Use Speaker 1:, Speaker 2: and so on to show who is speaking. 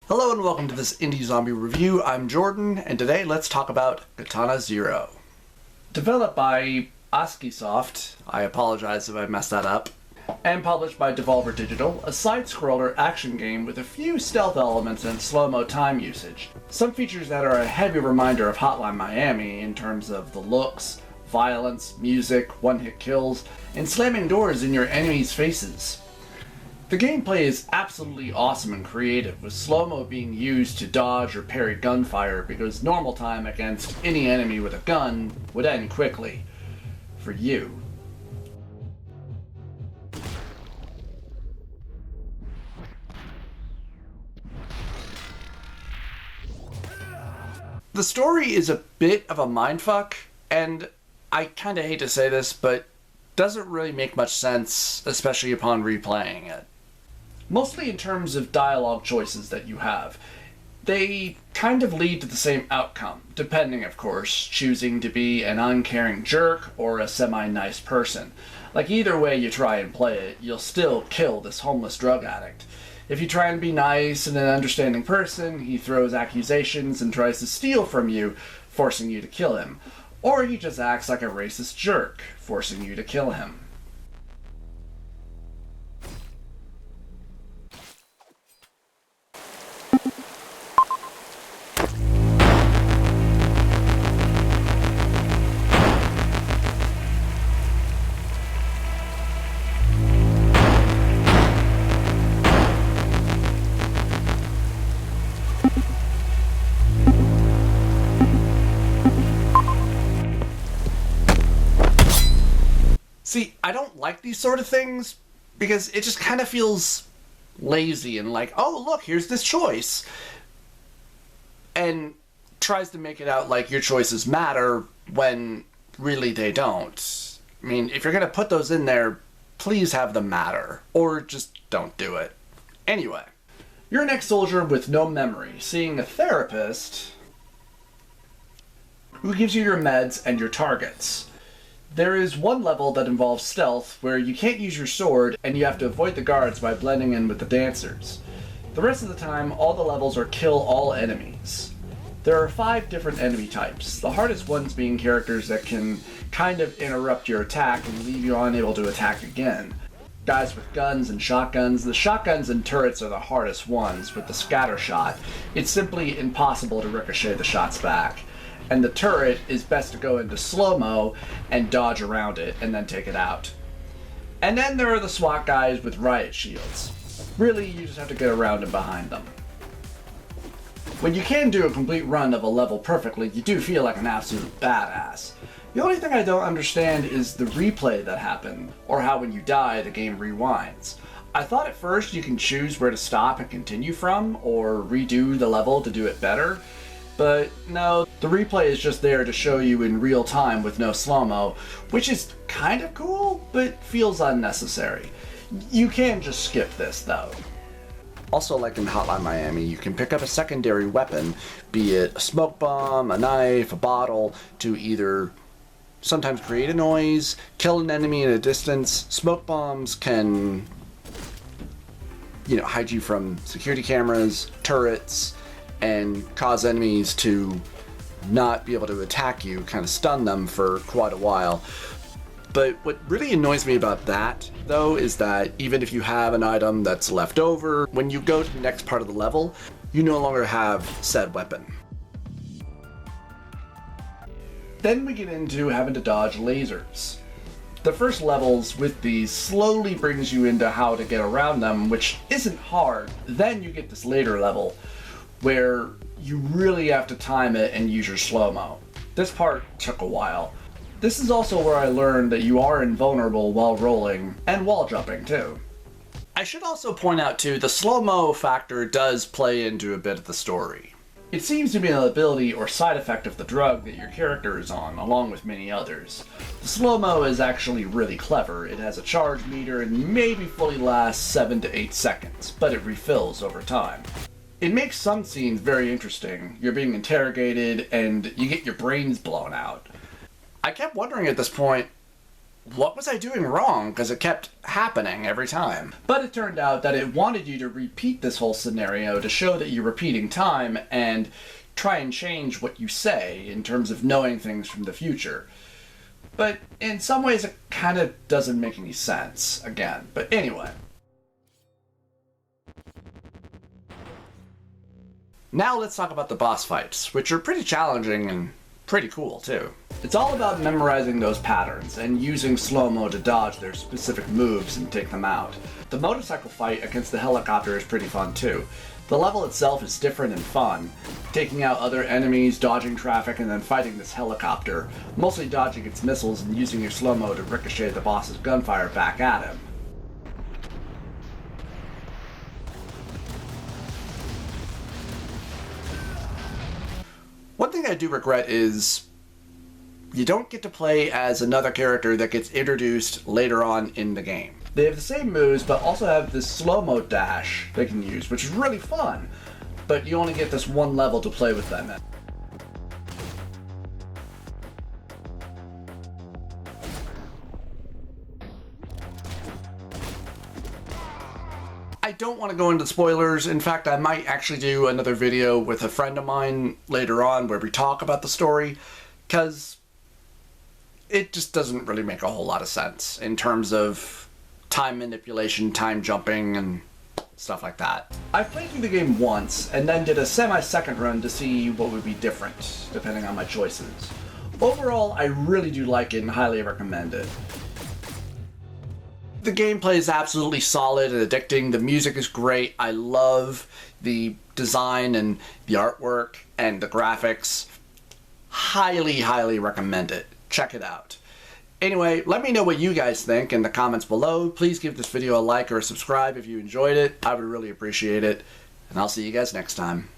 Speaker 1: Hello and welcome to this Indie Zombie review. I'm Jordan, and today let's talk about Katana Zero. Developed by ASCIIsoft, I apologize if I messed that up, and published by Devolver Digital, a side-scroller action game with a few stealth elements and slow-mo time usage. Some features that are a heavy reminder of Hotline Miami in terms of the looks, violence, music, one-hit kills, and slamming doors in your enemies' faces. The gameplay is absolutely awesome and creative, with slow-mo being used to dodge or parry gunfire because normal time against any enemy with a gun would end quickly. For you. The story is a bit of a mindfuck, and I kinda hate to say this, but doesn't really make much sense, especially upon replaying it. Mostly in terms of dialogue choices that you have. They kind of lead to the same outcome, depending, of course, choosing to be an uncaring jerk or a semi-nice person. Like either way you try and play it, you'll still kill this homeless drug addict. If you try and be nice and an understanding person, he throws accusations and tries to steal from you, forcing you to kill him. Or he just acts like a racist jerk, forcing you to kill him. See, I don't like these sort of things because it just kind of feels lazy and like, oh, look, here's this choice. And tries to make it out like your choices matter when really they don't. I mean, if you're going to put those in there, please have them matter. Or just don't do it. Anyway, you're an ex-soldier with no memory, seeing a therapist who gives you your meds and your targets. There is one level that involves stealth where you can't use your sword and you have to avoid the guards by blending in with the dancers. The rest of the time, all the levels are kill all enemies. There are 5 different enemy types, the hardest ones being characters that can kind of interrupt your attack and leave you unable to attack again. Guys with guns and shotguns. The shotguns and turrets are the hardest ones with the scatter shot. It's simply impossible to ricochet the shots back. And the turret is best to go into slow-mo and dodge around it and then take it out. And then there are the SWAT guys with riot shields. Really, you just have to get around and behind them. When you can do a complete run of a level perfectly, you do feel like an absolute badass. The only thing I don't understand is the replay that happened, or how when you die the game rewinds. I thought at first you can choose where to stop and continue from, or redo the level to do it better. But no, the replay is just there to show you in real time with no slow-mo, which is kind of cool, but feels unnecessary. You can just skip this, though. Also, like in Hotline Miami, you can pick up a secondary weapon, be it a smoke bomb, a knife, a bottle, to either sometimes create a noise, kill an enemy at a distance. Smoke bombs can, hide you from security cameras, turrets, and cause enemies to not be able to attack you, kind of stun them for quite a while. But what really annoys me about that, though, is that even if you have an item that's left over, when you go to the next part of the level, you no longer have said weapon. Then we get into having to dodge lasers. The first levels with these slowly brings you into how to get around them, which isn't hard. Then you get this later level, where you really have to time it and use your slow-mo. This part took a while. This is also where I learned that you are invulnerable while rolling, and wall jumping too. I should also point out too, the slow-mo factor does play into a bit of the story. It seems to be an ability or side effect of the drug that your character is on, along with many others. The slow-mo is actually really clever. It has a charge meter and maybe fully lasts 7 to 8 seconds, but it refills over time. It makes some scenes very interesting. You're being interrogated and you get your brains blown out. I kept wondering at this point, what was I doing wrong? Because it kept happening every time. But it turned out that it wanted you to repeat this whole scenario to show that you're repeating time and try and change what you say in terms of knowing things from the future. But in some ways it kind of doesn't make any sense, again. But anyway. Now let's talk about the boss fights, which are pretty challenging and pretty cool too. It's all about memorizing those patterns and using slow-mo to dodge their specific moves and take them out. The motorcycle fight against the helicopter is pretty fun too. The level itself is different and fun, taking out other enemies, dodging traffic, and then fighting this helicopter, mostly dodging its missiles and using your slow-mo to ricochet the boss's gunfire back at him. One thing I do regret is you don't get to play as another character that gets introduced later on in the game. They have the same moves, but also have this slow-mo dash they can use, which is really fun, but you only get this one level to play with them in. I don't want to go into spoilers. In fact, I might actually do another video with a friend of mine later on where we talk about the story, because it just doesn't really make a whole lot of sense in terms of time manipulation, time jumping, and stuff like that. I played through the game once and then did a semi-second run to see what would be different, depending on my choices. Overall, I really do like it and highly recommend it. The gameplay is absolutely solid and addicting. The music is great. I love the design and the artwork and the graphics. Highly, highly recommend it. Check it out. Anyway, let me know what you guys think in the comments below. Please give this video a like or a subscribe if you enjoyed it. I would really appreciate it. And I'll see you guys next time.